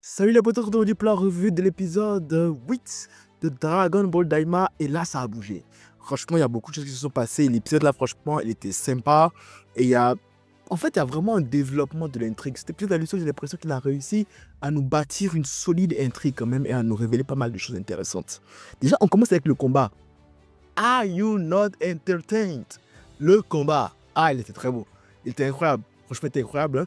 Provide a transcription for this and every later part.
Salut les potos, aujourd'hui pour la revue de l'épisode 8 de Dragon Ball Daima. Et là, ça a bougé. Franchement, il y a beaucoup de choses qui se sont passées. L'épisode là, franchement, il était sympa. Et il y a... En fait, il y a vraiment un développement de l'intrigue. Cet épisode à lui seul, j'ai l'impression qu'il a réussi à nous bâtir une solide intrigue quand même et à nous révéler pas mal de choses intéressantes. Déjà, on commence avec le combat. Are you not entertained? Le combat. Ah, il était très beau. Il était incroyable. Franchement, il était incroyable, hein.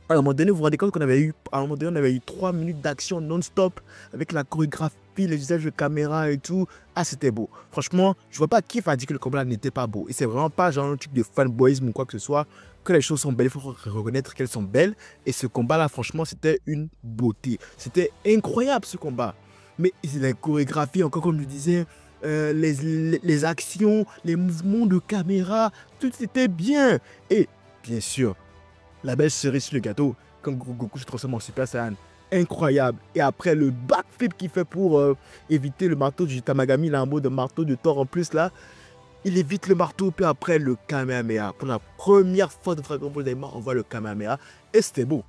À un moment donné, vous vous rendez compte qu'on avait eu, à un moment donné, on avait eu 3 minutes d'action non-stop avec la chorégraphie, les usages de caméra et tout. Ah, c'était beau. Franchement, je vois pas qui va dire que le combat n'était pas beau. Et c'est vraiment pas genre un truc de fanboyisme ou quoi que ce soit. Que les choses sont belles, il faut reconnaître qu'elles sont belles. Et ce combat-là, franchement, c'était une beauté. C'était incroyable ce combat. Mais la chorégraphie, encore comme je disais, les actions, les mouvements de caméra, tout était bien. Et bien sûr, la belle cerise sur le gâteau, quand Goku se transforme en Super Saiyan. Incroyable. Et après, le backflip qu'il fait pour éviter le marteau du Tamagami, là, en mode marteau de Thor en plus, là. Il évite le marteau, puis après, le Kamehameha. Pour la première fois de Dragon Ball Daima, on voit le Kamehameha. Et c'était beau.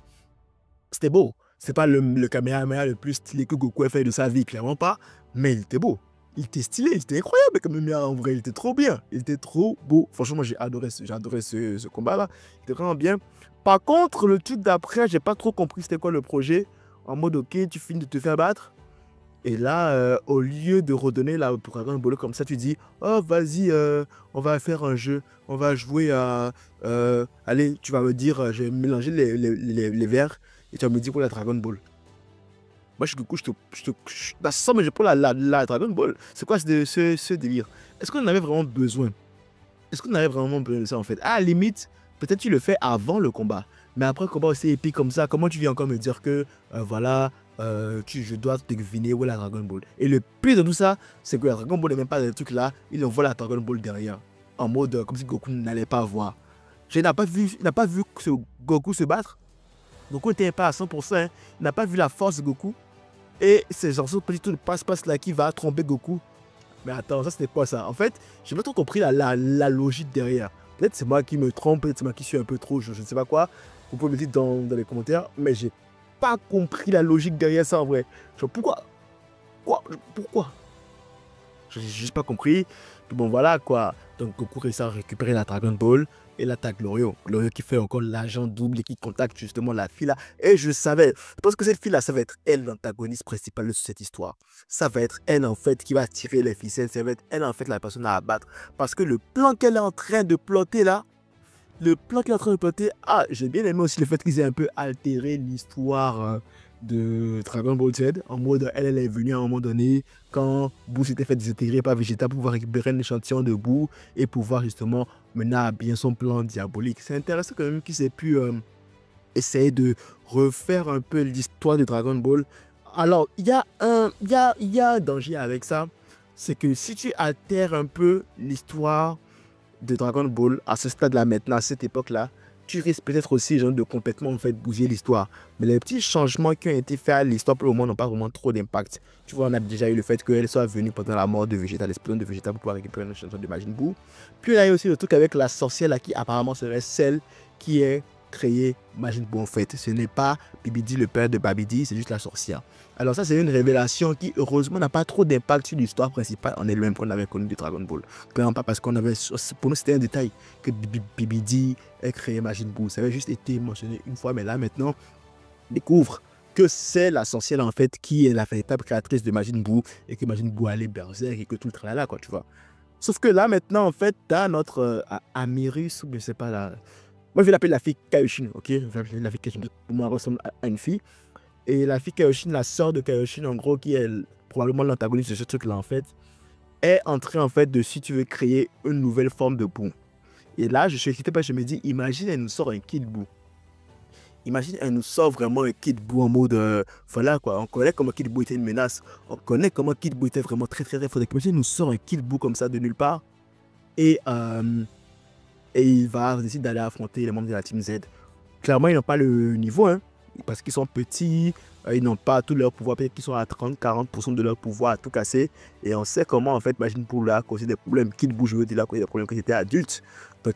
C'était beau. C'est pas le Kamehameha le plus stylé que Goku a fait de sa vie, clairement pas. Mais il était beau. Il était stylé, il était incroyable le Kamehameha en vrai. Il était trop bien. Il était trop beau. Franchement, moi, j'ai adoré ce combat-là. Il était vraiment bien. Par contre, le truc d'après, j'ai pas trop compris c'était quoi le projet. En mode, ok, tu finis de te faire battre. Et là, au lieu de redonner la Dragon Ball comme ça, tu dis, oh, vas-y, on va faire un jeu. On va jouer à... allez, tu vas me dire, je vais mélanger les verres. Et tu vas me dire pour la Dragon Ball. Moi, du coup, bah, sans mais je prends la Dragon Ball. C'est quoi ce délire? Est-ce qu'on en avait vraiment besoin? Est-ce qu'on avait vraiment besoin de ça en fait? À la limite, peut-être tu le fais avant le combat. Mais après un combat aussi épique comme ça, comment tu viens encore me dire que voilà, je dois deviner où est la Dragon Ball? Et le pire de tout ça, c'est que la Dragon Ball n'est même pas dans le truc là, il envoie la Dragon Ball derrière. En mode comme si Goku n'allait pas voir. Il n'a pas vu Goku se battre. Goku n'était pas à 100%, hein. Il n'a pas vu la force de Goku. Et c'est genre ce petit truc de passe-passe là qui va tromper Goku. Mais attends, ça c'était quoi ça? En fait, j'ai pas trop compris la logique derrière. Peut-être c'est moi qui me trompe, peut-être c'est moi qui suis un peu trop, je ne sais pas quoi. Vous pouvez me dire dans les commentaires, mais j'ai pas compris la logique derrière ça en vrai. Genre pourquoi? Pourquoi? J'ai juste pas compris. Puis bon voilà quoi. Donc Goku réussit à récupérer la Dragon Ball et l'attaque Glorio. Glorio qui fait encore l'agent double et qui contacte justement la fille là. Et je savais, parce que cette fille là, ça va être elle l'antagoniste principale de cette histoire. Ça va être elle en fait qui va tirer les ficelles. Ça va être elle en fait la personne à abattre. Parce que le plan qu'elle est en train de plotter là, ah, j'ai bien aimé aussi le fait qu'ils aient un peu altéré l'histoire de Dragon Ball Z. En mode, elle est venue à un moment donné, quand Boo s'était fait désintégrer par Vegeta pour pouvoir récupérer un échantillon de Boo et pouvoir justement mener à bien son plan diabolique. C'est intéressant quand même qu'ils aient pu essayer de refaire un peu l'histoire de Dragon Ball. Alors, il y a un danger avec ça. C'est que si tu altères un peu l'histoire de Dragon Ball à ce stade-là maintenant, à cette époque-là, tu risques peut-être aussi genre, de complètement en fait, bouger l'histoire. Mais les petits changements qui ont été faits à l'histoire pour le moment n'ont pas vraiment trop d'impact. Tu vois, on a déjà eu le fait qu'elle soit venue pendant la mort de Vegeta, l'explosion de Vegeta pour pouvoir récupérer une chanson de Majin Buu. Puis il y a eu aussi le truc avec la sorcière là, qui apparemment serait celle qui est créée Majin Buu en fait. Ce n'est pas Bibidi le père de Babidi, c'est juste la sorcière. Alors ça c'est une révélation qui heureusement n'a pas trop d'impact sur l'histoire principale en elle-même qu'on avait connue de Dragon Ball. Clairement pas parce qu'on avait, pour nous c'était un détail que Bibidi ait créé Majin Buu. Ça avait juste été mentionné une fois, mais là maintenant, on découvre que c'est la sorcière en fait qui est la véritable créatrice de Majin Buu et que Majin Buu allait berserk et que tout le tralala quoi, tu vois. Sauf que là maintenant en fait, t'as notre Amirus ou je sais pas là. Moi je vais l'appeler la fille Kaioshin, ok? Je vais l'appeler la fille Kaioshin, pour moi elle ressemble à une fille. Et la fille Kaioshin, la sœur de Kaioshin en gros, qui est probablement l'antagoniste de ce truc là en fait, est en train en fait de, si tu veux, créer une nouvelle forme de Buu. Et là, je suis excité parce que je me dis, imagine, elle nous sort un Kid Buu. Imagine, elle nous sort vraiment un Kid Buu en mode, voilà quoi, on connaît comment Kid Buu était une menace. On connaît comment Kid Buu était vraiment très très très fort. Imagine, elle nous sort un Kid Buu comme ça de nulle part. Et, il va décider d'aller affronter les membres de la Team Z. Clairement, ils n'ont pas le niveau, hein, parce qu'ils sont petits, ils n'ont pas tout leur pouvoir, peut-être qu'ils sont à 30-40% de leur pouvoir à tout casser. Et on sait comment, en fait, Majin Buu a causé des problèmes. Kid Buu, je veux dire, il a causé des problèmes quand il était adulte. Donc,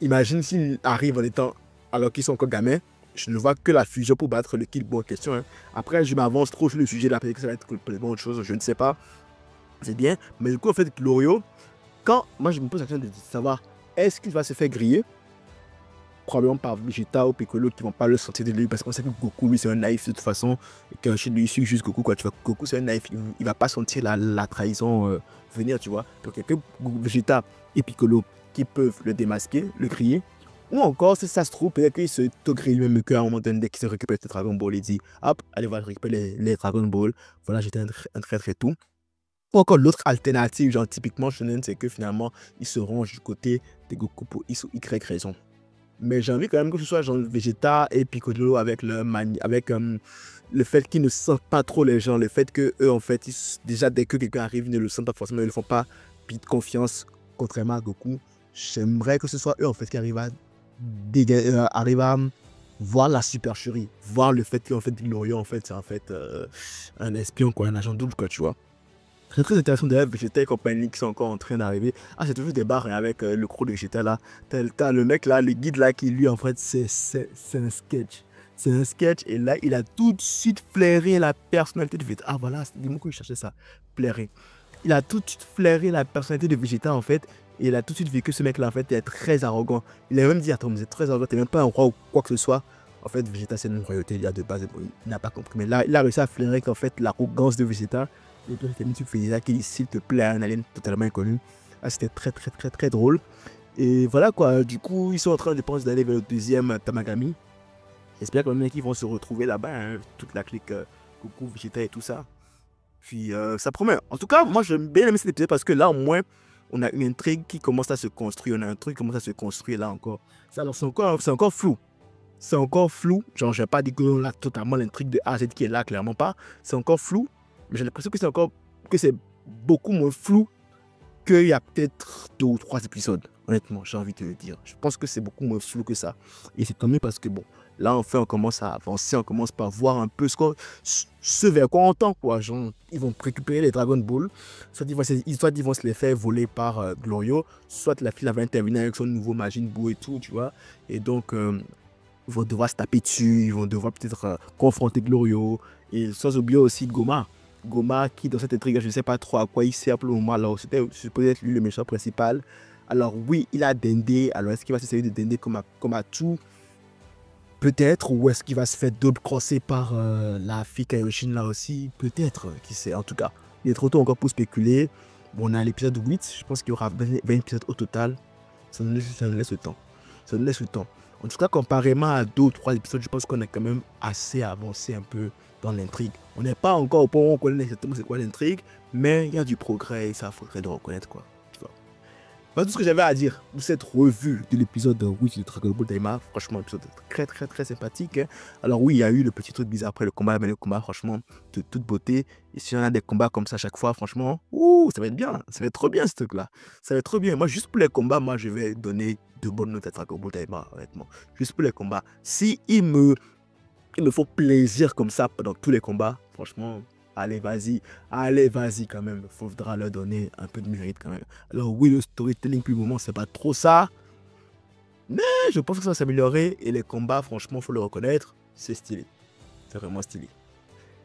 imagine s'il arrive en étant, alors qu'ils sont encore gamins, je ne vois que la fusion pour battre le Killbo en question. Hein. Après, je m'avance trop sur le sujet de la peut-être que ça va être complètement autre chose, je ne sais pas. C'est bien. Mais du coup, en fait, Glorio, quand moi je me pose la question de savoir est-ce qu'il va se faire griller probablement par Vegeta ou Piccolo qui vont pas le sortir de lui parce qu'on sait que Goku lui c'est un naïf de toute façon et que chez lui il suit juste Goku quoi tu vois Goku c'est un naïf il va pas sentir la trahison venir tu vois donc il y a que Vegeta et Piccolo qui peuvent le démasquer le griller ou encore si ça se trouve peut-être qu'il se grille lui-même qu'à un moment donné dès qu'il se récupère le Dragon Ball il dit hop allez voilà je récupère les Dragon Ball voilà j'étais un traître et tout ou encore l'autre alternative genre typiquement Shonen c'est que finalement ils se rangent du côté de Goku pour X ou Y raison. Mais j'ai envie quand même que ce soit genre Vegeta et Piccolo avec le fait qu'ils ne sentent pas trop les gens, le fait que eux en fait, déjà dès que quelqu'un arrive, ils ne le sentent pas forcément, ils ne font pas de confiance, contrairement à Goku. J'aimerais que ce soit eux en fait qui arrivent à voir la supercherie, voir le fait qu'en fait Glorio en fait c'est en fait un espion quoi, un agent double quoi tu vois. C'est très intéressant d'ailleurs, Vegeta et compagnie qui sont encore en train d'arriver. Ah, c'est toujours des barres avec le crew de Vegeta là. T'as le mec là, le guide là qui lui en fait c'est un sketch. C'est un sketch et là il a tout de suite flairé la personnalité de Vegeta. Ah voilà, c'est du mot que je cherchais ça, flairer. Il a tout de suite flairé la personnalité de Vegeta en fait. Et il a tout de suite vu que ce mec là en fait est très arrogant. Il a même dit attends, vous êtes très arrogant, t'es même pas un roi ou quoi que ce soit. En fait, Vegeta c'est une royauté, il y a de base, il n'a pas compris. Mais là, il a réussi à flairer qu'en fait l'arrogance de Vegeta. Et puis c'était sur Vegeta qui dit s'il te plaît un alien totalement inconnu. Ah, c'était très drôle. Et voilà quoi, du coup ils sont en train de penser d'aller vers le deuxième Tamagami. J'espère quand même qu'ils vont se retrouver là-bas, hein, toute la clique Goku, Vegeta et tout ça. Puis ça promet. En tout cas, moi j'aime bien aimer cet épisode parce que là au moins on a une intrigue qui commence à se construire. On a un truc qui commence à se construire là encore. Alors c'est encore flou. C'est encore flou. Genre je vais pas dire que là totalement l'intrigue de A à Z qui est là, clairement pas. C'est encore flou. Mais j'ai l'impression que c'est beaucoup moins flou qu'il y a peut-être 2 ou 3 épisodes. Honnêtement, j'ai envie de le dire. Je pense que c'est beaucoup moins flou que ça. Et c'est tant mieux parce que bon, là enfin on commence à avancer, on commence par voir un peu ce vers quoi on tend quoi. Genre, ils vont récupérer les Dragon Ball, soit ils vont se les faire voler par Glorio, soit la fille va intervenir avec son nouveau Majin Buu et tout, tu vois. Et donc ils vont devoir se taper dessus, ils vont devoir peut-être confronter Glorio. Et sans oublier aussi Goma. Goma qui dans cette intrigue, je ne sais pas trop à quoi il sert pour le moment. Alors c'était supposé être lui le méchant principal. Alors oui, il a Dende. Alors est-ce qu'il va se servir de Dende comme à tout? Peut-être. Ou est-ce qu'il va se faire double crosser par la fille Kaioshin là aussi? Peut-être, qui sait. En tout cas, il est trop tôt encore pour spéculer. Bon, on a l'épisode 8. Je pense qu'il y aura 20 épisodes au total. Ça nous laisse le temps. Ça nous laisse le temps. En tout cas, comparément à 2 ou 3 épisodes, je pense qu'on est quand même assez avancé un peu dans l'intrigue. On n'est pas encore au point où on connaît exactement c'est quoi l'intrigue, mais il y a du progrès et ça faudrait le reconnaître quoi. Tu vois. Voilà tout ce que j'avais à dire pour cette revue de l'épisode 8 de Dragon Ball Daima. Franchement, épisode très sympathique. Hein. Alors oui, il y a eu le petit truc bizarre après le combat, mais le combat franchement de toute beauté. Et si on a des combats comme ça à chaque fois, franchement, ouh, ça va être bien. Ça va être trop bien ce truc là. Ça va être trop bien. Moi, juste pour les combats, moi je vais donner de bonnes notes à Dragon Ball Daima, honnêtement. Juste pour les combats. Si il me faut plaisir comme ça pendant tous les combats, franchement, allez vas-y quand même, il faudra leur donner un peu de mérite quand même. Alors oui, le storytelling pour le moment, c'est pas trop ça, mais je pense que ça va s'améliorer et les combats, franchement, faut le reconnaître, c'est stylé, c'est vraiment stylé.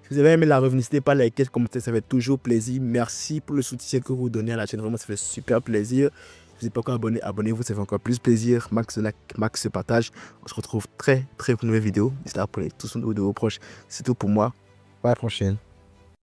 Si vous avez aimé la revue, n'hésitez pas à liker, commenter, ça fait toujours plaisir. Merci pour le soutien que vous donnez à la chaîne, vraiment ça fait super plaisir. Si vous n'êtes pas encore abonné, abonnez-vous, ça fait encore plus plaisir. Max like, max partage. On se retrouve très pour une nouvelle vidéo. N'hésitez pas à abonner tous de vos proches. C'est tout pour moi. À la prochaine.